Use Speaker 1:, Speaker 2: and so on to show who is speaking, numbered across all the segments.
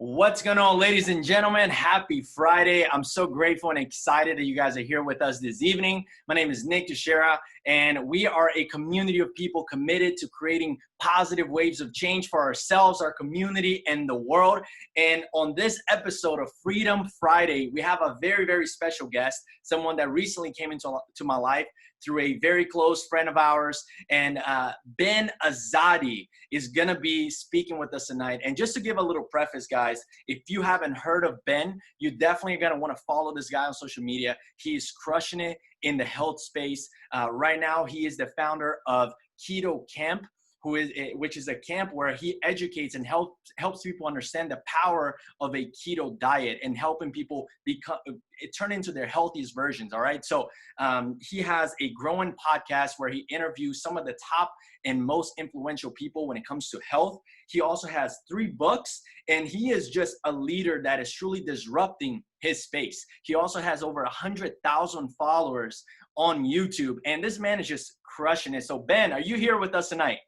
Speaker 1: What's going on, ladies and gentlemen? Happy Friday. I'm so grateful and excited that you guys are here with us this evening. My name is Nick Teixeira, and we are a community of people committed to creating positive waves of change for ourselves, our community, and the world. And on this episode of Freedom Friday, we have a very, very special guest, someone that recently came into my life through a very close friend of ours. And Ben Azadi is going to be speaking with us tonight. And just to give a little preface, guys, if you haven't heard of Ben, you definitely are going to want to follow this guy on social media. He is crushing it in the health space. Right now, he is the founder of Keto KAMP, which is a camp where he educates and helps people understand the power of a keto diet and helping people turn into their healthiest versions. All right. So he has a growing podcast where he interviews some of the top and most influential people when it comes to health. He also has 3 books, and he is just a leader that is truly disrupting his space. He also has over 100,000 followers on YouTube, and this man is just crushing it. So Ben, are you here with us tonight?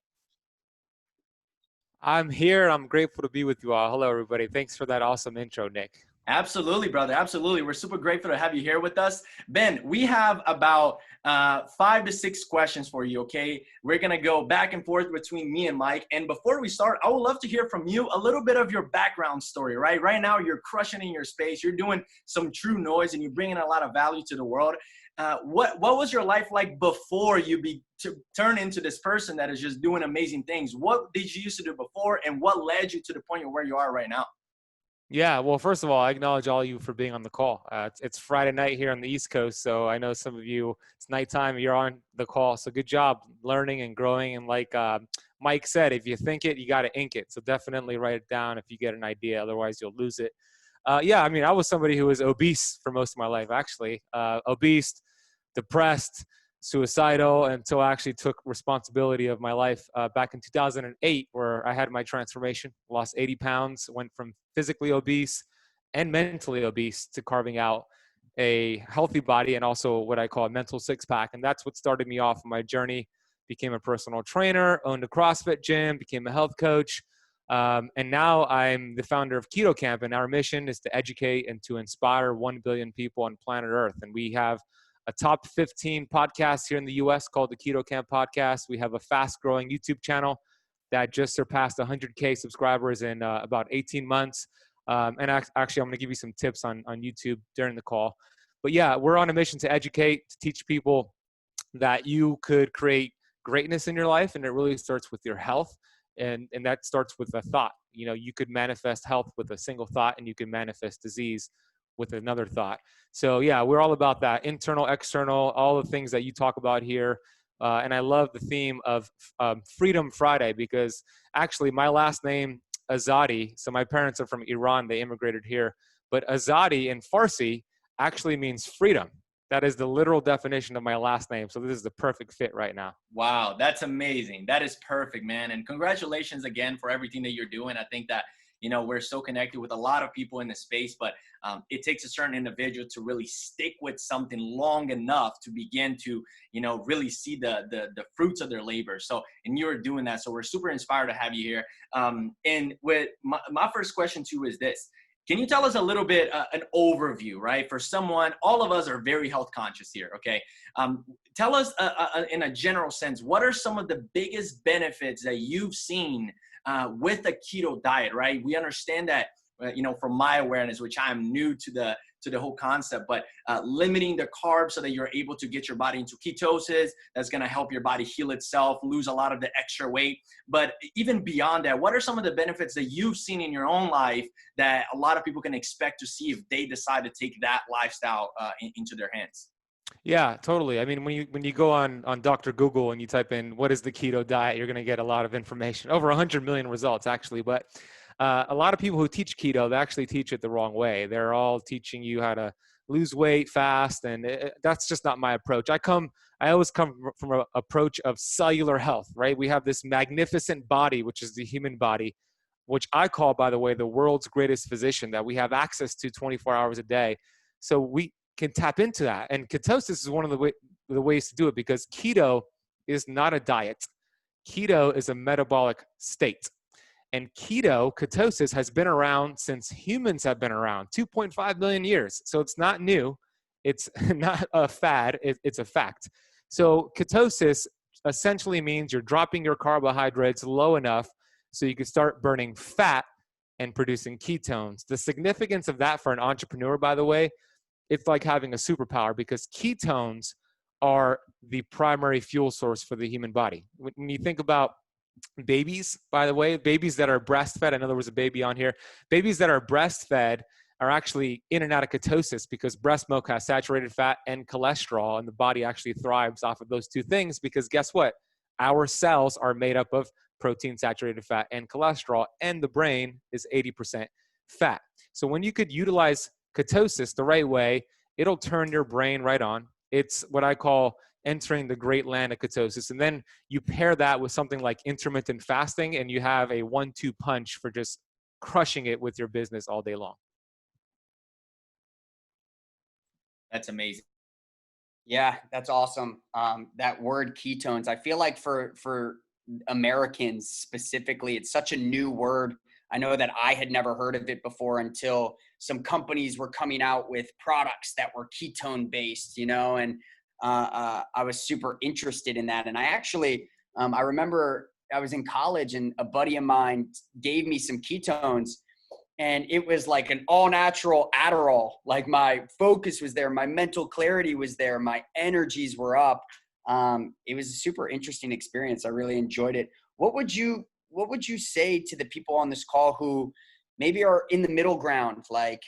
Speaker 2: I'm here. I'm grateful to be with you all. Hello, everybody. Thanks for that awesome intro, Nick.
Speaker 1: Absolutely, brother. Absolutely. We're super grateful to have you here with us. Ben, we have about 5 to 6 questions for you, okay? We're going to go back and forth between me and Mike. And before we start, I would love to hear from you a little bit of your background story, right? Right now, you're crushing in your space. You're doing some true noise, and you're bringing a lot of value to the world. What was your life like before you turn into this person that is just doing amazing things? What did you used to do before, and what led you to the point of where you are right now?
Speaker 2: Yeah, well, first of all, I acknowledge all of you for being on the call. It's Friday night here on the East Coast, so I know some of you, it's nighttime, you're on the call. So good job learning and growing. And like Mike said, if you think it, you got to ink it. So definitely write it down if you get an idea. Otherwise, you'll lose it. Yeah, I mean, I was somebody who was obese for most of my life, actually. Obese, depressed, suicidal, until I actually took responsibility of my life back in 2008, where I had my transformation, lost 80 pounds, went from physically obese and mentally obese to carving out a healthy body and also what I call a mental 6-pack. And that's what started me off on my journey. Became a personal trainer, owned a CrossFit gym, became a health coach. And now I'm the founder of Keto KAMP, and our mission is to educate and to inspire 1 billion people on planet Earth. And we have a top 15 podcast here in the US called the Keto KAMP Podcast. We have a fast-growing YouTube channel that just surpassed 100K subscribers in about 18 months. And actually, I'm going to give you some tips on YouTube during the call. But yeah, we're on a mission to educate, to teach people that you could create greatness in your life, and it really starts with your health. And that starts with a thought. You know, you could manifest health with a single thought, and you can manifest disease with another thought. So yeah, we're all about that, internal, external, all the things that you talk about here. And I love the theme of Freedom Friday, because actually my last name, Azadi, so my parents are from Iran, they immigrated here, but Azadi in Farsi actually means freedom. That is the literal definition of my last name. So this is the perfect fit right now.
Speaker 1: Wow, that's amazing. That is perfect, man. And congratulations again for everything that you're doing. I think that, you know, we're so connected with a lot of people in the space, but it takes a certain individual to really stick with something long enough to begin to, you know, really see the fruits of their labor. So, and you're doing that. So we're super inspired to have you here. And with my first question to you is this. Can you tell us a little bit, an overview, right? For someone, all of us are very health conscious here, okay? Tell us in a general sense, what are some of the biggest benefits that you've seen with a keto diet, right? We understand that, you know, from my awareness, which I'm new to the whole concept, but limiting the carbs so that you're able to get your body into ketosis, that's going to help your body heal itself, lose a lot of the extra weight. But even beyond that, what are some of the benefits that you've seen in your own life that a lot of people can expect to see if they decide to take that lifestyle into their hands?
Speaker 2: Yeah, totally. I mean, when you go on Dr. Google and you type in what is the keto diet, you're going to get a lot of information, over 100 million results actually. But a lot of people who teach keto, they actually teach it the wrong way. They're all teaching you how to lose weight fast, and that's just not my approach. I always come from an approach of cellular health, right? We have this magnificent body, which is the human body, which I call, by the way, the world's greatest physician, that we have access to 24 hours a day. So we can tap into that. And ketosis is one of the ways to do it, because keto is not a diet. Keto is a metabolic state. And ketosis has been around since humans have been around, 2.5 million years. So it's not new. It's not a fad. It's a fact. So ketosis essentially means you're dropping your carbohydrates low enough so you can start burning fat and producing ketones. The significance of that for an entrepreneur, by the way, it's like having a superpower, because ketones are the primary fuel source for the human body. When you think about babies, by the way, babies that are breastfed, I know there was a baby on here, babies that are breastfed are actually in and out of ketosis because breast milk has saturated fat and cholesterol, and the body actually thrives off of those two things, because guess what? Our cells are made up of protein, saturated fat, and cholesterol, and the brain is 80% fat. So when you could utilize ketosis the right way, it'll turn your brain right on. It's what I call entering the great land of ketosis. And then you pair that with something like intermittent fasting, and you have a 1-2 punch for just crushing it with your business all day long.
Speaker 1: That's amazing.
Speaker 3: Yeah, that's awesome. That word ketones, I feel like for Americans specifically, it's such a new word. I know that I had never heard of it before until some companies were coming out with products that were ketone based, and I was super interested in that. And I actually, I remember I was in college and a buddy of mine gave me some ketones, and it was like an all natural Adderall. Like my focus was there, my mental clarity was there, my energies were up. It was a super interesting experience. I really enjoyed it. What would you say to the people on this call who maybe are in the middle ground? Like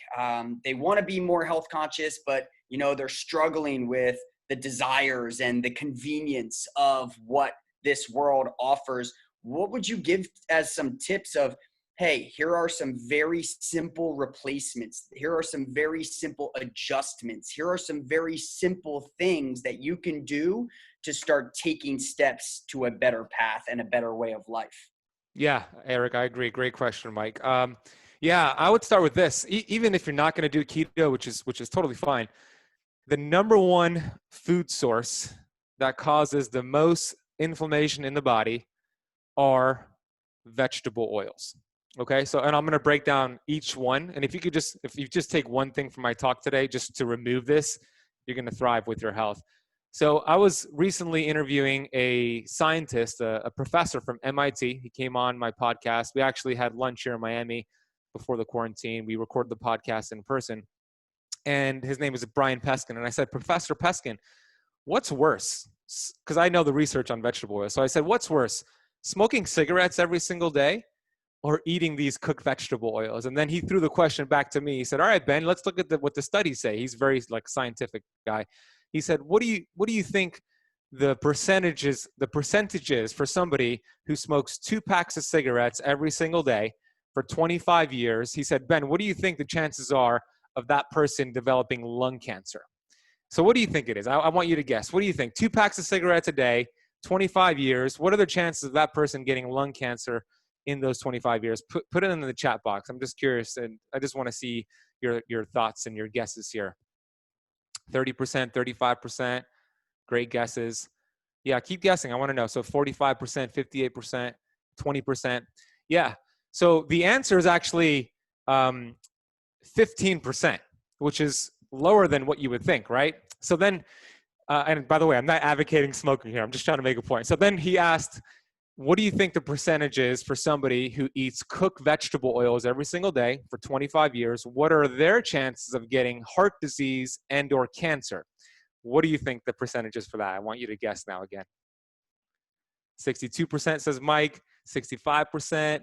Speaker 3: they want to be more health conscious, but they're struggling with the desires and the convenience of what this world offers. What would you give as some tips of, hey, here are some very simple replacements. Here are some very simple adjustments. Here are some very simple things that you can do to start taking steps to a better path and a better way of life?
Speaker 2: Yeah, Eric, I agree. Great question, Mike. Yeah, I would start with this. Even if you're not going to do keto, which is totally fine, the number one food source that causes the most inflammation in the body are vegetable oils. Okay, so, and I'm going to break down each one. And if you just take one thing from my talk today, just to remove this, you're going to thrive with your health. So I was recently interviewing a scientist, a professor from MIT. He came on my podcast. We actually had lunch here in Miami before the quarantine. We recorded the podcast in person. And his name is Brian Peskin. And I said, Professor Peskin, what's worse? Because I know the research on vegetable oil. So I said, what's worse, smoking cigarettes every single day or eating these cooked vegetable oils? And then he threw the question back to me. He said, all right, Ben, let's look at what the studies say. He's very scientific guy. He said, what do you think the percentages for somebody who smokes 2 packs of cigarettes every single day for 25 years? He said, Ben, what do you think the chances are of that person developing lung cancer? So what do you think it is? I want you to guess. What do you think? 2 packs of cigarettes a day, 25 years. What are the chances of that person getting lung cancer in those 25 years? Put it in the chat box. I'm just curious, and I just want to see your thoughts and your guesses here. 30%, 35%. Great guesses. Yeah, keep guessing. I want to know. So 45%, 58%, 20%. Yeah. So the answer is actually 15%, which is lower than what you would think, right? So then, and by the way, I'm not advocating smoking here. I'm just trying to make a point. So then he asked, what do you think the percentage is for somebody who eats cooked vegetable oils every single day for 25 years? What are their chances of getting heart disease and or cancer? What do you think the percentage is for that? I want you to guess now again. 62% says Mike, 65%,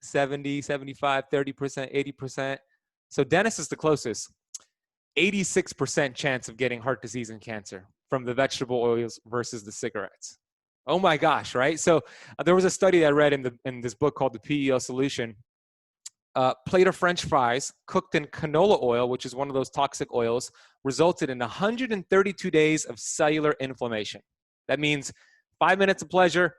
Speaker 2: 70, 75, 30%, 80%. So Dennis is the closest. 86% chance of getting heart disease and cancer from the vegetable oils versus the cigarettes. Oh my gosh, right? So there was a study I read in this book called The PEO Solution. Plate of French fries cooked in canola oil, which is one of those toxic oils, resulted in 132 days of cellular inflammation. That means 5 minutes of pleasure,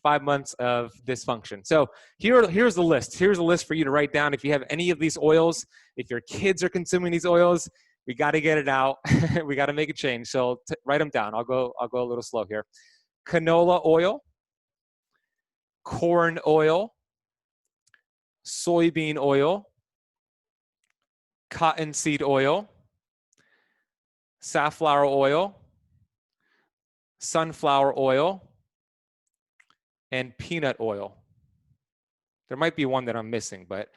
Speaker 2: 5 months of dysfunction. So here's the list. Here's a list for you to write down. If you have any of these oils, if your kids are consuming these oils, we got to get it out. We got to make a change. So write them down. I'll go a little slow here. Canola oil, corn oil, soybean oil, cottonseed oil, safflower oil, sunflower oil, and peanut oil. There might be one that I'm missing, but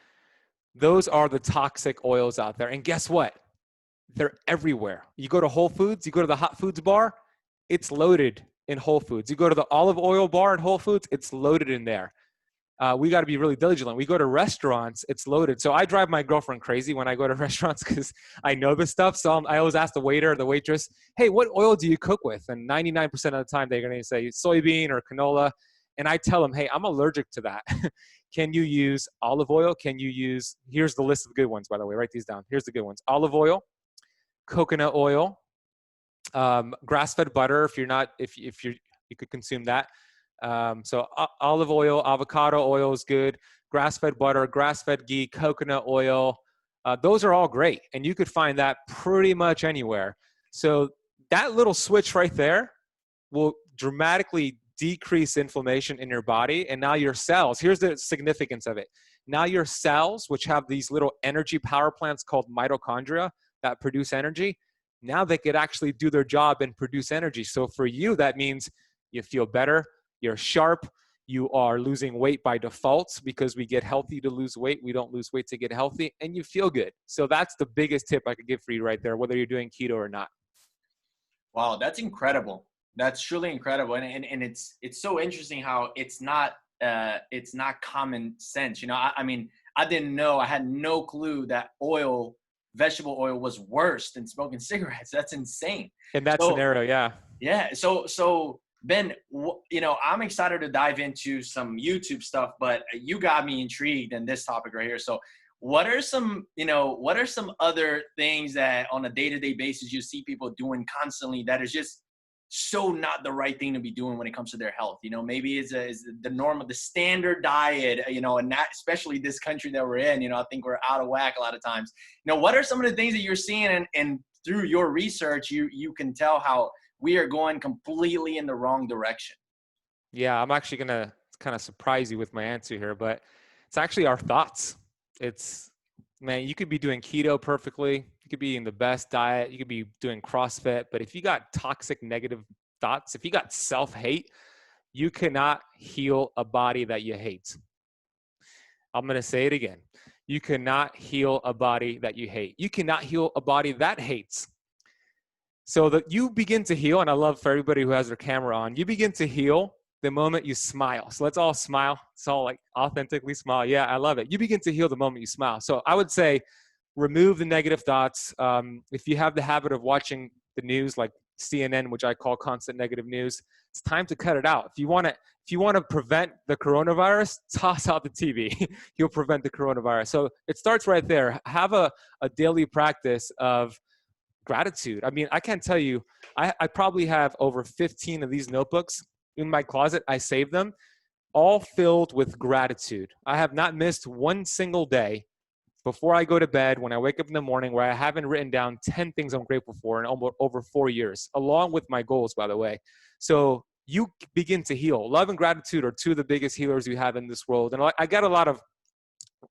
Speaker 2: those are the toxic oils out there. And guess what? They're everywhere. You go to Whole Foods, you go to the hot foods bar, it's loaded in Whole Foods. You go to the olive oil bar in Whole Foods, it's loaded in there. We got to be really diligent. We go to restaurants, it's loaded. So I drive my girlfriend crazy when I go to restaurants because I know this stuff. So I always ask the waiter or the waitress, hey, what oil do you cook with? And 99% of the time, they're going to say soybean or canola. And I tell them, hey, I'm allergic to that. Can you use olive oil? Can you use, here's the list of good ones, by the way, write these down. Here's the good ones. Olive oil, coconut oil, grass-fed butter, if you could consume that. So olive oil, avocado oil is good, grass-fed butter, grass-fed ghee, coconut oil. Those are all great. And you could find that pretty much anywhere. So that little switch right there will dramatically decrease inflammation in your body. And now your cells, here's the significance of it. Now your cells, which have these little energy power plants called mitochondria that produce energy, now they could actually do their job and produce energy. So for you, that means you feel better, you're sharp, you are losing weight by default because we get healthy to lose weight. We don't lose weight to get healthy, and you feel good. So that's the biggest tip I could give for you right there, whether you're doing keto or not.
Speaker 1: Wow, that's incredible. That's truly incredible. And it's so interesting how it's not common sense. You know, I mean, I didn't know, I had no clue that vegetable oil was worse than smoking cigarettes. That's insane.
Speaker 2: In that scenario, yeah.
Speaker 1: Yeah. So Ben, you know, I'm excited to dive into some YouTube stuff, but you got me intrigued in this topic right here. So what are some other things that on a day-to-day basis you see people doing constantly that is just so not the right thing to be doing when it comes to their health? You know, maybe it's the normal, the standard diet, you know, and not especially this country that we're in, you know, I think we're out of whack a lot of times. You know, what are some of the things that you're seeing and through your research, you can tell how we are going completely in the wrong direction?
Speaker 2: Yeah, I'm actually going to kind of surprise you with my answer here, but it's actually our thoughts. It's, man, you could be doing keto perfectly. You could be eating the best diet. You could be doing CrossFit. But if you got toxic negative thoughts, if you got self-hate, you cannot heal a body that you hate. I'm going to say it again. You cannot heal a body that you hate. You cannot heal a body that hates. So that you begin to heal, and I love for everybody who has their camera on, you begin to heal the moment you smile. So let's all smile. It's all like authentically smile. Yeah, I love it. You begin to heal the moment you smile. So I would say remove the negative thoughts. If you have the habit of watching the news like CNN, which I call constant negative news, it's time to cut it out. If you want to prevent the coronavirus, toss out the TV. You'll prevent the coronavirus. So it starts right there. Have a daily practice of gratitude. I mean, I can't tell you, I probably have over 15 of these notebooks in my closet. I save them, all filled with gratitude. I have not missed one single day before I go to bed, when I wake up in the morning, where I haven't written down 10 things I'm grateful for in over 4 years, along with my goals, by the way. So you begin to heal. Love and gratitude are two of the biggest healers you have in this world. And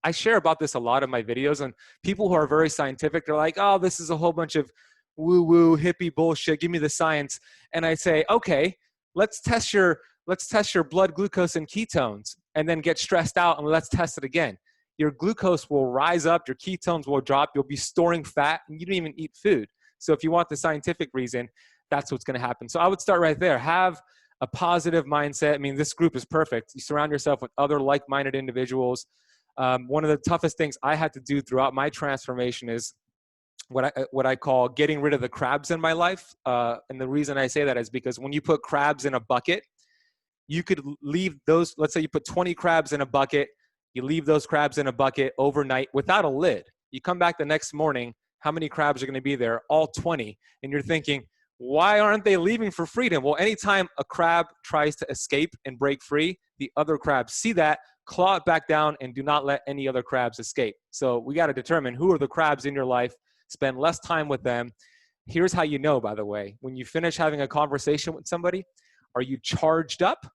Speaker 2: I share about this a lot in my videos, and people who are very scientific, they're like, oh, this is a whole bunch of woo-woo hippie bullshit. Give me the science. And I say, okay, let's test your blood glucose and ketones, and then get stressed out and let's test it again. Your glucose will rise up, your ketones will drop, you'll be storing fat, and you don't even eat food. So if you want the scientific reason, that's what's going to happen. So I would start right there. Have a positive mindset. I mean, this group is perfect. You surround yourself with other like-minded individuals. One of the toughest things I had to do throughout my transformation is what I call getting rid of the crabs in my life. And the reason I say that is because when you put crabs in a bucket, you could leave those, let's say you put 20 crabs in a bucket, you leave those crabs in a bucket overnight without a lid. You come back the next morning, how many crabs are going to be there? All 20. And you're thinking, why aren't they leaving for freedom? Well, anytime a crab tries to escape and break free, the other crabs see that, claw it back down, and do not let any other crabs escape. So we got to determine who are the crabs in your life, spend less time with them. Here's how you know, by the way, when you finish having a conversation with somebody, are you charged up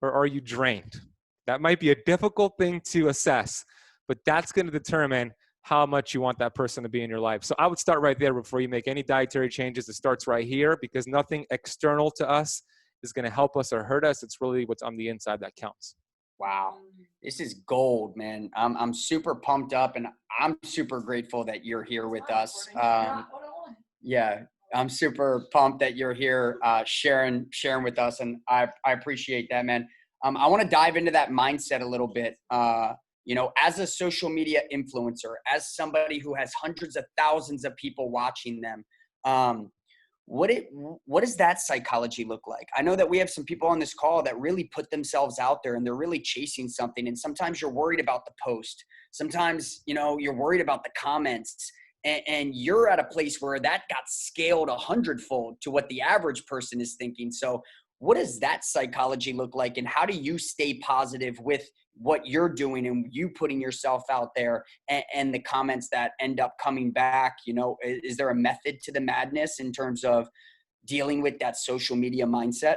Speaker 2: or are you drained? That might be a difficult thing to assess, but that's going to determine how much you want that person to be in your life. So I would start right there before you make any dietary changes. It starts right here, because nothing external to us is going to help us or hurt us. It's really what's on the inside that counts.
Speaker 3: Wow. This is gold, man. I'm super pumped up, and I'm super grateful that you're here with us. Yeah, I'm super pumped that you're here sharing with us, and I appreciate that, man. I want to dive into that mindset a little bit. You know, as a social media influencer, as somebody who has hundreds of thousands of people watching them, what does that psychology look like? I know that we have some people on this call that really put themselves out there and they're really chasing something. And sometimes you're worried about the post. Sometimes, you know, you're worried about the comments, and you're at a place where that got scaled 100-fold to what the average person is thinking. So what does that psychology look like, and how do you stay positive with what you're doing and you putting yourself out there, and the comments that end up coming back? You know, is there a method to the madness in terms of dealing with that social media mindset?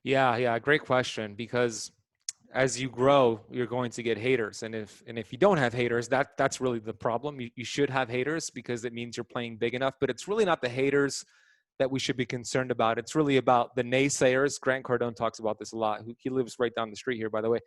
Speaker 2: Yeah, great question, because as you grow, you're going to get haters. And if you don't have haters, that's really the problem. You should have haters, because it means you're playing big enough, but it's really not the haters that we should be concerned about. It's really about the naysayers. Grant Cardone talks about this a lot. He lives right down the street here, by the way.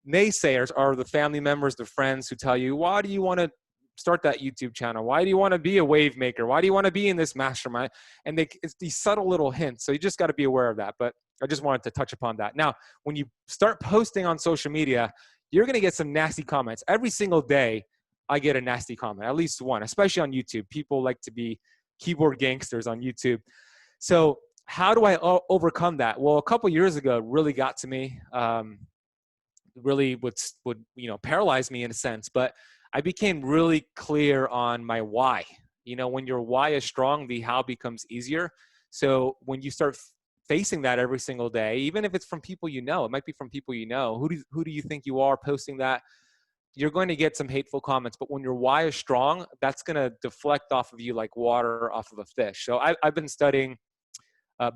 Speaker 2: Naysayers are the family members, the friends who tell you, why do you want to start that YouTube channel? Why do you want to be a wave maker? Why do you want to be in this mastermind? And it's these subtle little hints. So you just got to be aware of that. But I just wanted to touch upon that. Now, when you start posting on social media, you're going to get some nasty comments. Every single day, I get a nasty comment, at least one, especially on YouTube. People like to be keyboard gangsters on YouTube. So how do I overcome that? Well, a couple years ago, it really got to me. Really would paralyze me in a sense, but I became really clear on my why. You know, when your why is strong, the how becomes easier. So when you start facing that every single day, even if it's from people you know, it might be from people you know, who do you think you are posting that? You're going to get some hateful comments, but when your why is strong, that's going to deflect off of you like water off of a fish. So I've been studying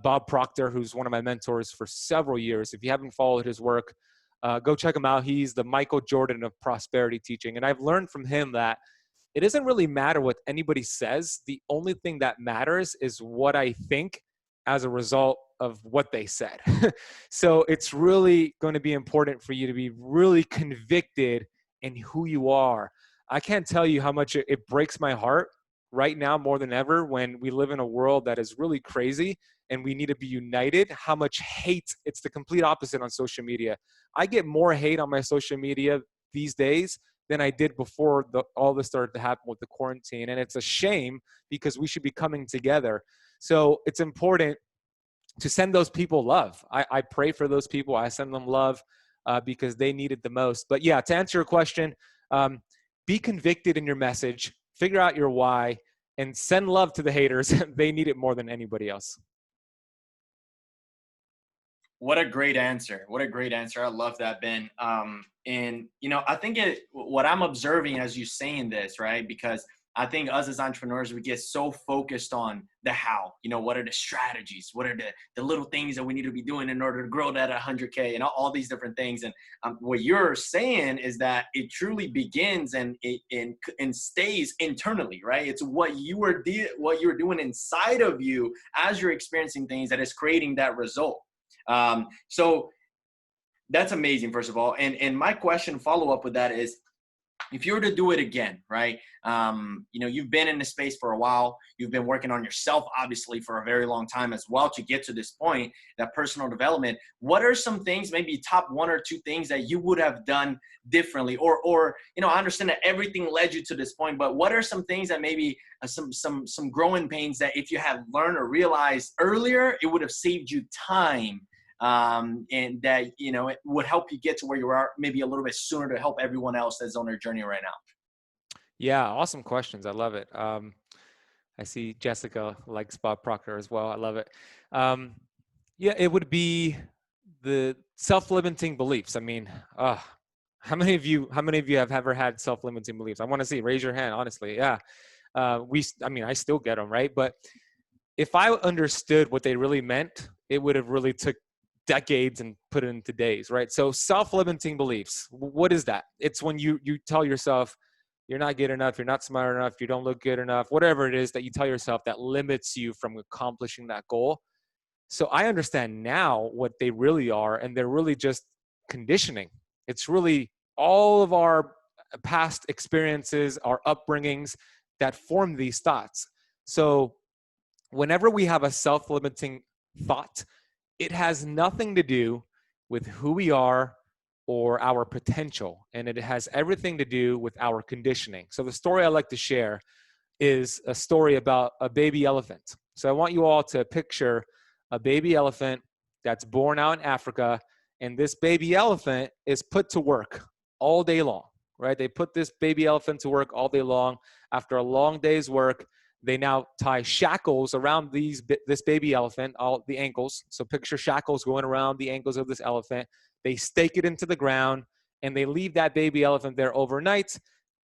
Speaker 2: Bob Proctor, who's one of my mentors for several years. If you haven't followed his work, go check him out. He's the Michael Jordan of prosperity teaching. And I've learned from him that it doesn't really matter what anybody says. The only thing that matters is what I think as a result of what they said. So it's really going to be important for you to be really convicted in who you are. I can't tell you how much it breaks my heart right now more than ever, when we live in a world that is really crazy and we need to be united, how much hate. It's the complete opposite on social media. I get more hate on my social media these days than I did before all this started to happen with the quarantine. And it's a shame, because we should be coming together. So it's important to send those people love. I pray for those people. I send them love because they need it the most. But yeah, to answer your question, be convicted in your message, figure out your why, and send love to the haters. They need it more than anybody else.
Speaker 1: What a great answer. What a great answer. I love that, Ben. And, you know, I think what I'm observing as you saying this, right? Because I think us as entrepreneurs, we get so focused on the how, you know, what are the strategies? What are the little things that we need to be doing in order to grow that 100K and all these different things. And what you're saying is that it truly begins and stays internally, right? It's what you are doing inside of you as you're experiencing things that is creating that result. So that's amazing, first of all. And my question follow up with that is, if you were to do it again, right? You know, you've been in this space for a while. You've been working on yourself, obviously, for a very long time as well to get to this point, that personal development. What are some things, maybe top 1 or 2 things that you would have done differently? Or you know, I understand that everything led you to this point, but what are some things that maybe some growing pains that if you had learned or realized earlier, it would have saved you time? And that, you know, it would help you get to where you are maybe a little bit sooner to help everyone else that's on their journey right now.
Speaker 2: Yeah, awesome questions. I love it. I see Jessica likes Bob Proctor as well. I love it. Yeah, it would be the self-limiting beliefs. I mean, how many of you have ever had self-limiting beliefs? I want to see, raise your hand, honestly. Yeah. I still get them, right? But if I understood what they really meant, it would have really took decades and put it into days, right? So self-limiting beliefs, what is that? It's when you tell yourself you're not good enough, you're not smart enough, you don't look good enough, whatever it is that you tell yourself that limits you from accomplishing that goal. So I understand now what they really are, and they're really just conditioning. It's really all of our past experiences, our upbringings that form these thoughts. So whenever we have a self-limiting thought, it has nothing to do with who we are or our potential, and it has everything to do with our conditioning. So the story I like to share is a story about a baby elephant. So I want you all to picture a baby elephant that's born out in Africa, and this baby elephant is put to work all day long, right? They put this baby elephant to work all day long. After a long day's work, they now tie shackles around this baby elephant, all the ankles. So picture shackles going around the ankles of this elephant. They stake it into the ground, and they leave that baby elephant there overnight.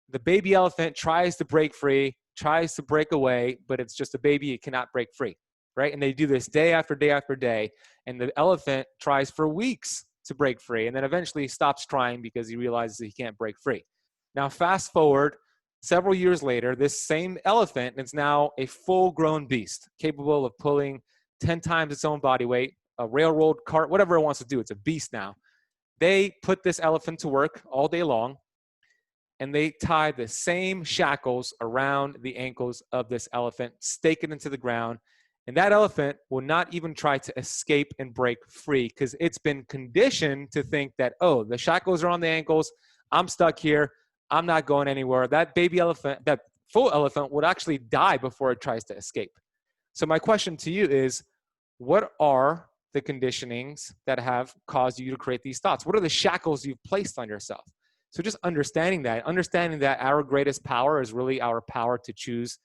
Speaker 2: The baby elephant tries to break free, tries to break away, but it's just a baby. It cannot break free, right? And they do this day after day after day. And the elephant tries for weeks to break free, and then eventually stops trying because he realizes he can't break free. Now, fast forward several years later, this same elephant is now a full-grown beast, capable of pulling 10 times its own body weight, a railroad cart, whatever it wants to do. It's a beast now. They put this elephant to work all day long, and they tie the same shackles around the ankles of this elephant, stake it into the ground, and that elephant will not even try to escape and break free because it's been conditioned to think that, oh, the shackles are on the ankles, I'm stuck here, I'm not going anywhere. That baby elephant, that full elephant would actually die before it tries to escape. So my question to you is, what are the conditionings that have caused you to create these thoughts? What are the shackles you've placed on yourself? So just understanding that our greatest power is really our power to choose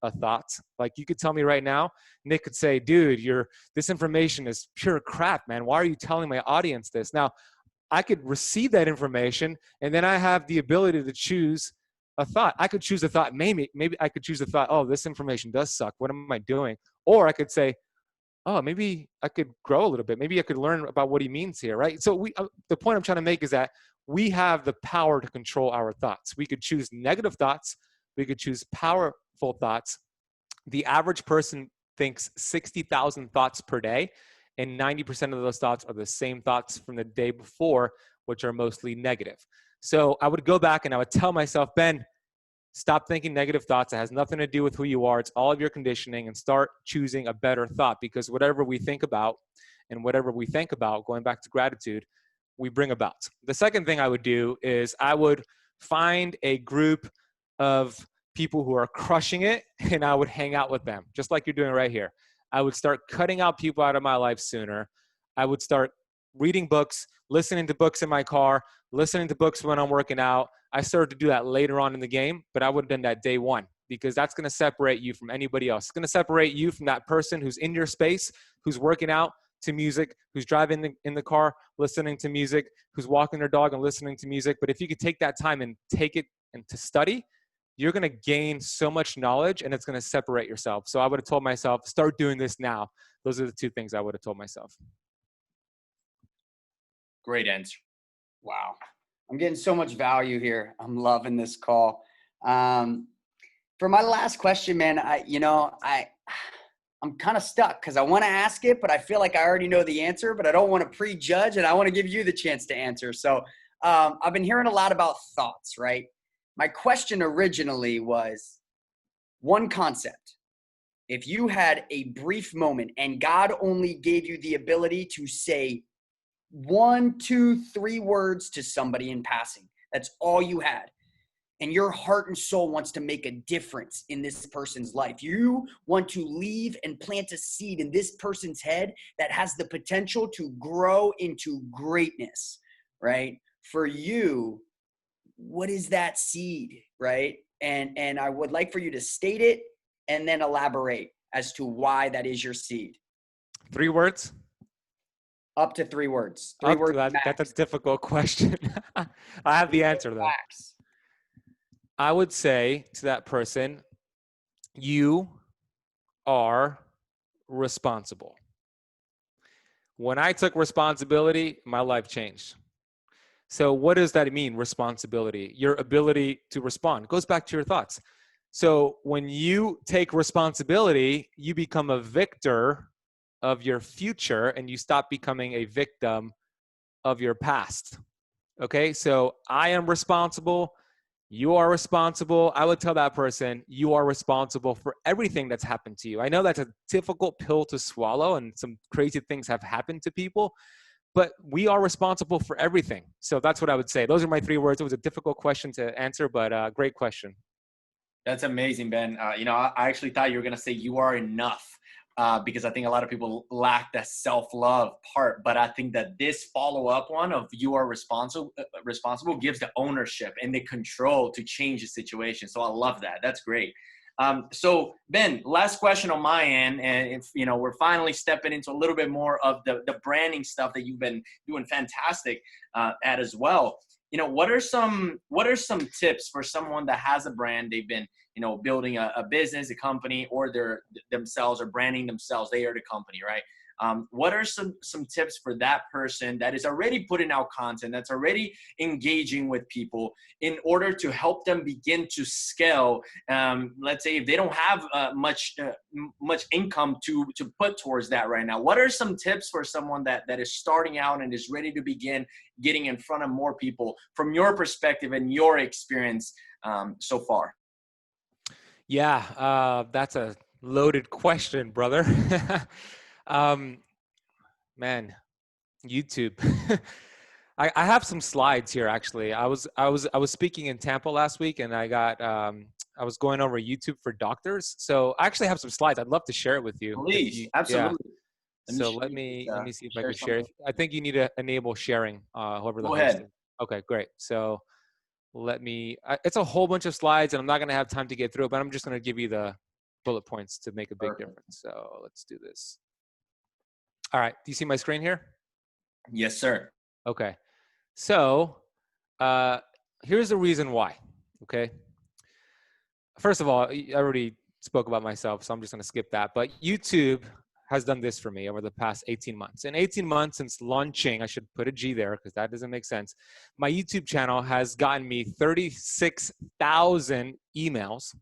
Speaker 2: a thought. Like you could tell me right now, Nick could say, dude, this information is pure crap, man. Why are you telling my audience this? Now, I could receive that information, and then I have the ability to choose a thought. I could choose a thought. Maybe I could choose a thought, oh, this information does suck. What am I doing? Or I could say, oh, maybe I could grow a little bit. Maybe I could learn about what he means here, right? So the point I'm trying to make is that we have the power to control our thoughts. We could choose negative thoughts. We could choose powerful thoughts. The average person thinks 60,000 thoughts per day, and 90% of those thoughts are the same thoughts from the day before, which are mostly negative. So I would go back and I would tell myself, Ben, stop thinking negative thoughts. It has nothing to do with who you are. It's all of your conditioning, and start choosing a better thought, because whatever we think about, going back to gratitude, we bring about. The second thing I would do is I would find a group of people who are crushing it, and I would hang out with them, just like you're doing right here. I would start cutting out people out of my life sooner. I would start reading books, listening to books in my car, listening to books when I'm working out. I started to do that later on in the game, but I would have done that day one, because that's going to separate you from anybody else. It's going to separate you from that person who's in your space, who's working out to music, who's driving in the car, listening to music, who's walking their dog and listening to music. But if you could take that time and take it and to study, you're going to gain so much knowledge, and it's going to separate yourself. So I would have told myself, start doing this now. Those are the two things I would have told myself.
Speaker 1: Great answer.
Speaker 3: Wow. I'm getting so much value here. I'm loving this call. For my last question, man, I'm kind of stuck because I want to ask it, but I feel like I already know the answer, but I don't want to prejudge, and I want to give you the chance to answer. So I've been hearing a lot about thoughts, right? My question originally was one concept. If you had a brief moment and God only gave you the ability to say 1, 2, 3 words to somebody in passing, that's all you had, and your heart and soul wants to make a difference in this person's life, you want to leave and plant a seed in this person's head that has the potential to grow into greatness, right? For you, what is that seed, right? And I would like for you to state it and then elaborate as to why that is your seed.
Speaker 2: 3 words?
Speaker 3: Up to 3 words. 3 words max.
Speaker 2: That's a difficult question. I have the answer, though.
Speaker 3: Max.
Speaker 2: I would say to that person, you are responsible. When I took responsibility, my life changed. So what does that mean, responsibility? Your ability to respond. It goes back to your thoughts. So when you take responsibility, you become a victor of your future and you stop becoming a victim of your past. Okay, so I am responsible. You are responsible. I would tell that person, you are responsible for everything that's happened to you. I know that's a difficult pill to swallow and some crazy things have happened to people, but we are responsible for everything. So that's what I would say. Those are my 3 words. It was a difficult question to answer, but great question.
Speaker 1: That's amazing, Ben. I actually thought you were going to say you are enough because I think a lot of people lack that self-love part. But I think that this follow-up one of you are responsible gives the ownership and the control to change the situation. So I love that. That's great. So Ben, last question on my end, and if we're finally stepping into a little bit more of the branding stuff that you've been doing fantastic at as well. What are some tips for someone that has a brand, they've been building a business, a company, or they're themselves or branding themselves, they are the company, right? What are some tips for that person that is already putting out content, that's already engaging with people, in order to help them begin to scale? Let's say if they don't have much income to put towards that right now, what are some tips for someone that is starting out and is ready to begin getting in front of more people, from your perspective and your experience so far?
Speaker 2: Yeah, that's a loaded question, brother. Man, YouTube. I have some slides here actually. I was speaking in Tampa last week, and I was going over YouTube for doctors. So I actually have some slides. I'd love to share it with you.
Speaker 1: Please, absolutely.
Speaker 2: So let me see if I can share. I think you need to enable sharing. Whoever the
Speaker 1: Go
Speaker 2: host
Speaker 1: ahead.
Speaker 2: is. Okay, great. So let me. It's a whole bunch of slides, and I'm not going to have time to get through it, but I'm just going to give you the bullet points to make a big difference. So let's do this. All right. Do you see my screen here?
Speaker 1: Yes, sir.
Speaker 2: Okay. So here's the reason why. Okay. First of all, I already spoke about myself, so I'm just going to skip that. But YouTube has done this for me over the past 18 months. In 18 months since launching, I should put a G there because that doesn't make sense. My YouTube channel has gotten me 36,000 emails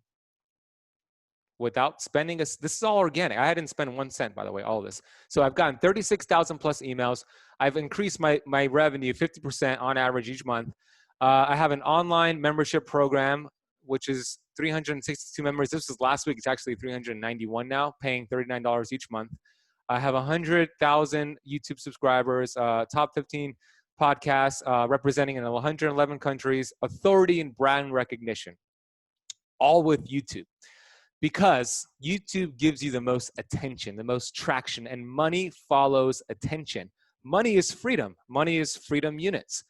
Speaker 2: without spending this is all organic. I hadn't spent 1 cent, by the way, all this. So I've gotten 36,000 plus emails. I've increased my revenue 50% on average each month. I have an online membership program, which is 362 members. This was last week. It's actually 391 now, paying $39 each month. I have 100,000 YouTube subscribers, top 15 podcasts representing in 111 countries, authority and brand recognition, all with YouTube. Because YouTube gives you the most attention, the most traction, and money follows attention. Money is freedom. Money is freedom units.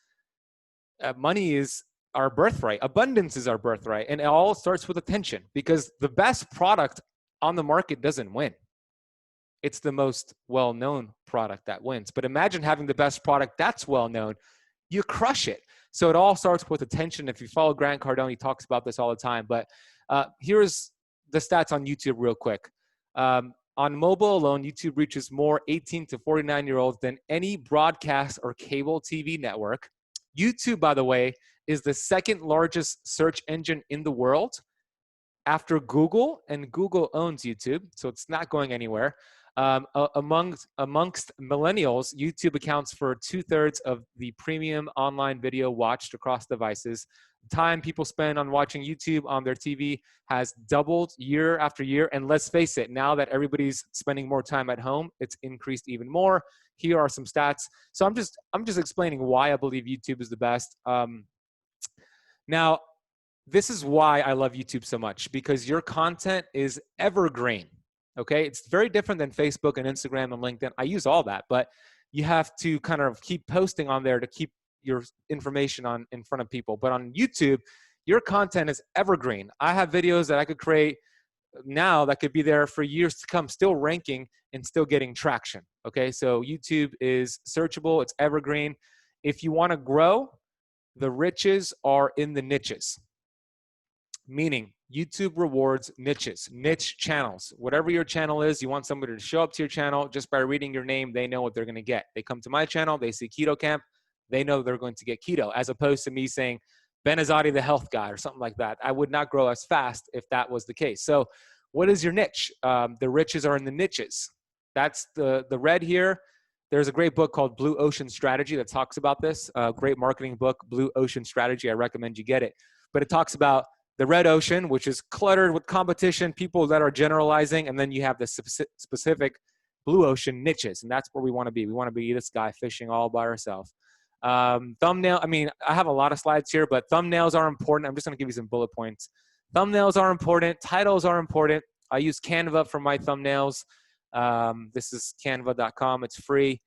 Speaker 2: Money is our birthright. Abundance is our birthright. And it all starts with attention, because the best product on the market doesn't win. It's the most well-known product that wins. But imagine having the best product that's well-known. You crush it. So it all starts with attention. If you follow Grant Cardone, he talks about this all the time. But here's the stats on YouTube real quick. On mobile alone, YouTube reaches more 18 to 49-year-olds than any broadcast or cable TV network. YouTube, by the way, is the second largest search engine in the world after Google, and Google owns YouTube, so it's not going anywhere. Amongst millennials, YouTube accounts for 2/3 of the premium online video watched across devices. Time people spend on watching YouTube on their TV has doubled year after year. And let's face it, now that everybody's spending more time at home, it's increased even more. Here are some stats. So I'm just explaining why I believe YouTube is the best. Now, this is why I love YouTube so much, because your content is evergreen. Okay, it's very different than Facebook and Instagram and LinkedIn. I use all that, but you have to kind of keep posting on there to keep your information in front of people. But on YouTube, your content is evergreen. I have videos that I could create now that could be there for years to come, still ranking and still getting traction. Okay, so YouTube is searchable, it's evergreen. If you want to grow, the riches are in the niches. Meaning, YouTube rewards niches, niche channels. Whatever your channel is, you want somebody to show up to your channel just by reading your name. They know what they're going to get. They come to my channel, they see Keto Camp, they know they're going to get keto, as opposed to me saying Ben Azadi, the health guy, or something like that. I would not grow as fast if that was the case. So what is your niche? The riches are in the niches. That's the red here. There's a great book called Blue Ocean Strategy that talks about this. Great marketing book, Blue Ocean Strategy. I recommend you get it. But it talks about the red ocean, which is cluttered with competition, people that are generalizing, and then you have the specific blue ocean niches, and that's where we want to be. We want to be this guy fishing all by ourselves. Thumbnail, I mean, I have a lot of slides here, but thumbnails are important. I'm just going to give you some bullet points. Thumbnails are important. Titles are important. I use Canva for my thumbnails. This is canva.com. It's free.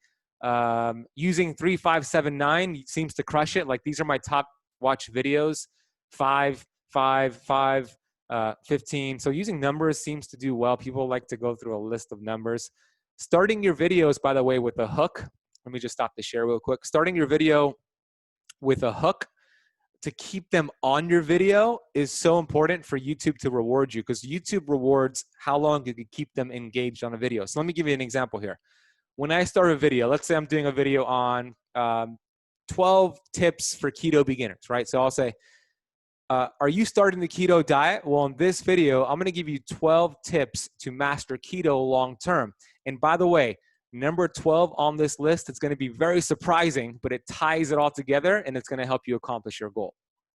Speaker 2: Using 3579 seems to crush it. Like, these are my top watch videos. 5, 5, 5, 15. So using numbers seems to do well. People like to go through a list of numbers. Starting your videos, by the way, with a hook. Let me just stop the share real quick. Starting your video with a hook to keep them on your video is so important for YouTube to reward you, because YouTube rewards how long you can keep them engaged on a video. So let me give you an example here. When I start a video, let's say I'm doing a video on 12 tips for keto beginners, right? So I'll say, are you starting the keto diet? Well, in this video, I'm going to give you 12 tips to master keto long-term. And by the way, number 12 on this list, it's going to be very surprising, but it ties it all together and it's going to help you accomplish your goal.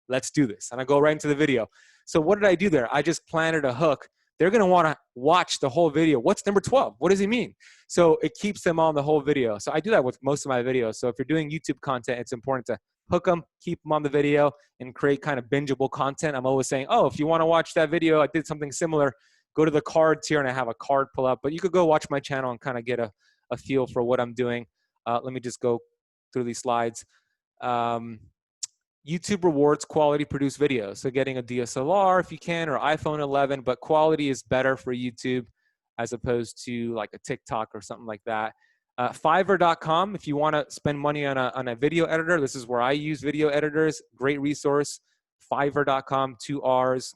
Speaker 2: Let's do this. And I go right into the video. So what did I do there? I just planted a hook. They're going to want to watch the whole video. What's number 12? What does he mean? So it keeps them on the whole video. So I do that with most of my videos. So if you're doing YouTube content, it's important to hook them, keep them on the video, and create kind of bingeable content. I'm always saying, oh, if you want to watch that video, I did something similar, go to the cards here and I have a card pull up. But you could go watch my channel and kind of get a feel for what I'm doing. Let me just go through these slides. YouTube rewards quality produced videos. So getting a DSLR if you can, or iPhone 11, but quality is better for YouTube as opposed to like a TikTok or something like that. Fiverr.com, if you want to spend money on a video editor, this is where I use video editors. Great resource. Fiverr.com, 2 R's.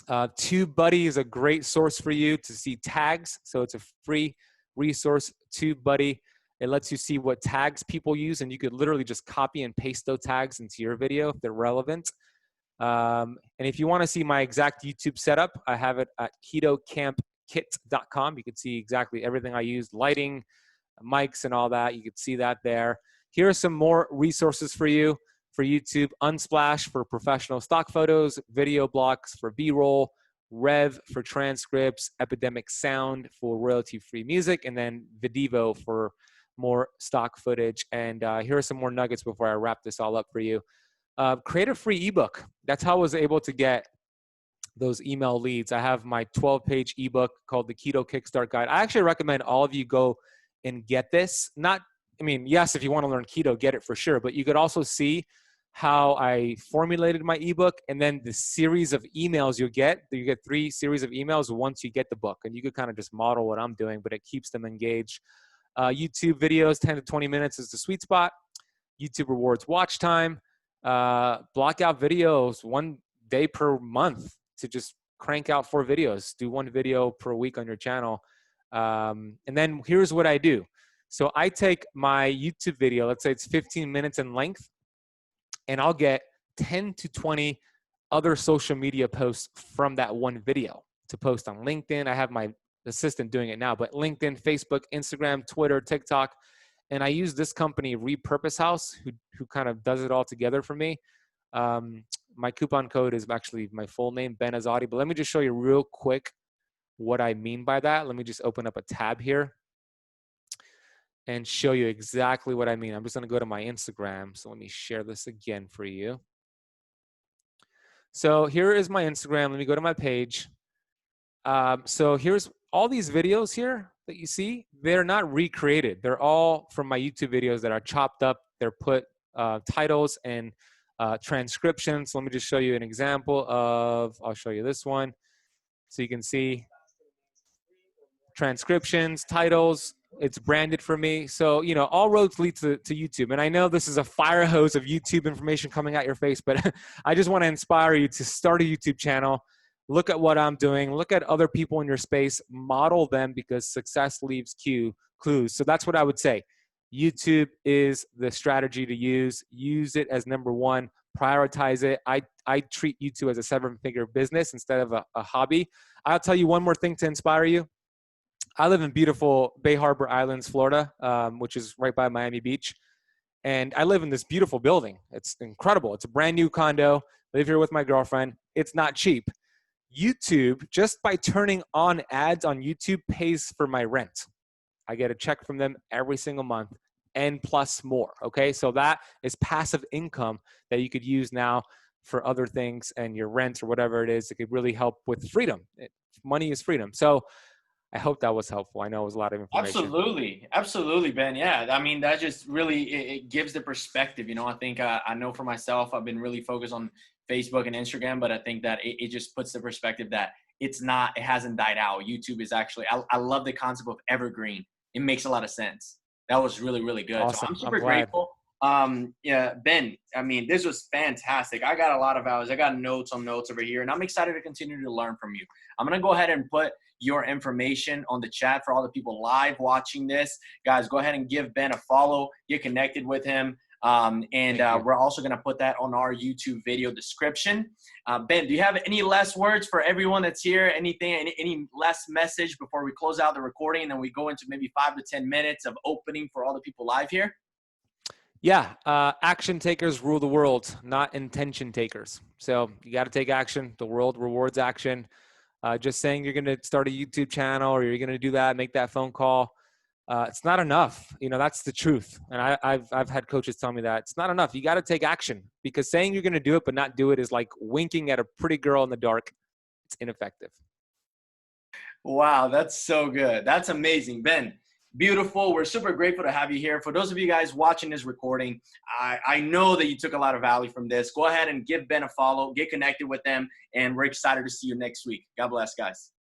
Speaker 2: TubeBuddy is a great source for you to see tags. So it's a free resource, TubeBuddy. It lets you see what tags people use, and you could literally just copy and paste those tags into your video if they're relevant. And if you want to see my exact YouTube setup, I have it at ketocampkit.com. You can see exactly everything I use, lighting, mics, and all that. You can see that there. Here are some more resources for you for YouTube. Unsplash for professional stock photos, video blocks for B-roll, Rev for transcripts, Epidemic Sound for royalty-free music, and then Videvo for more stock footage. And here are some more nuggets before I wrap this all up for you. Create a free ebook. That's how I was able to get those email leads. I have my 12-page ebook called the Keto Kickstart Guide. I actually recommend all of you go and get this. Yes, if you want to learn keto, get it for sure. But you could also see how I formulated my ebook, and then the series of emails you get 3 series of emails once you get the book. And you could kind of just model what I'm doing, but it keeps them engaged. YouTube videos, 10 to 20 minutes is the sweet spot. YouTube rewards watch time. Block out videos 1 day per month to just crank out 4 videos. Do 1 video per week on your channel. And then here's what I do. So I take my YouTube video, let's say it's 15 minutes in length, and I'll get 10 to 20 other social media posts from that 1 video to post on LinkedIn. I have my assistant doing it now, but LinkedIn, Facebook, Instagram, Twitter, TikTok. And I use this company, Repurpose House, who kind of does it all together for me. My coupon code is actually my full name, Ben Azadi. But let me just show you real quick what I mean by that. Let me just open up a tab here and show you exactly what I mean. I'm just going to go to my Instagram. So let me share this again for you. So here is my Instagram. Let me go to my page. So here's all these videos here that you see. They're not recreated. They're all from my YouTube videos that are chopped up. They're put titles and transcriptions. Let me just show you an example of, I'll show you this one. So you can see transcriptions, titles. It's branded for me. So, all roads lead to YouTube. And I know this is a fire hose of YouTube information coming at your face, but I just want to inspire you to start a YouTube channel. look at what I'm doing, look at other people in your space, model them, because success leaves clues. So that's what I would say. YouTube is the strategy to use. Use it as number one. Prioritize it. I treat YouTube as a 7-figure business instead of a hobby. I'll tell you one more thing to inspire you. I live in beautiful Bay Harbor Islands, Florida, which is right by Miami Beach. And I live in this beautiful building. It's incredible. It's a brand new condo. I live here with my girlfriend. It's not cheap. YouTube, just by turning on ads on YouTube, pays for my rent. I get a check from them every single month and plus more. Okay. So that is passive income that you could use now for other things, and your rent or whatever it is. It could really help with freedom. Money is freedom. So I hope that was helpful. I know it was a lot of information.
Speaker 1: Absolutely, Ben. Yeah, I mean, that just really, it gives the perspective. You know, I think I know for myself, I've been really focused on Facebook and Instagram, but I think that it just puts the perspective that it hasn't died out. YouTube is actually, I love the concept of evergreen. It makes a lot of sense. That was really, really good.
Speaker 2: Awesome.
Speaker 1: So I'm super grateful. Yeah, Ben, I mean, this was fantastic. I got a lot of hours. I got notes on notes over here, and I'm excited to continue to learn from you. I'm going to go ahead and put your information on the chat for all the people live watching this. Guys, go ahead and give Ben a follow. Get connected with him. We're also going to put that on our YouTube video description. Ben, do you have any last words for everyone that's here? Any last message before we close out the recording, and then we go into maybe 5 to 10 minutes of opening for all the people live here?
Speaker 2: Yeah, action takers rule the world, not intention takers. So you got to take action. The world rewards action. Just saying you're going to start a YouTube channel or you're going to do that, make that phone call, it's not enough. You know, that's the truth. And I've had coaches tell me that it's not enough. You got to take action, because saying you're going to do it but not do it is like winking at a pretty girl in the dark. It's ineffective.
Speaker 1: Wow, that's so good. That's amazing, Ben. Beautiful. We're super grateful to have you here. For those of you guys watching this recording, I know that you took a lot of value from this. Go ahead and give Ben a follow, get connected with them, and we're excited to see you next week. God bless, guys.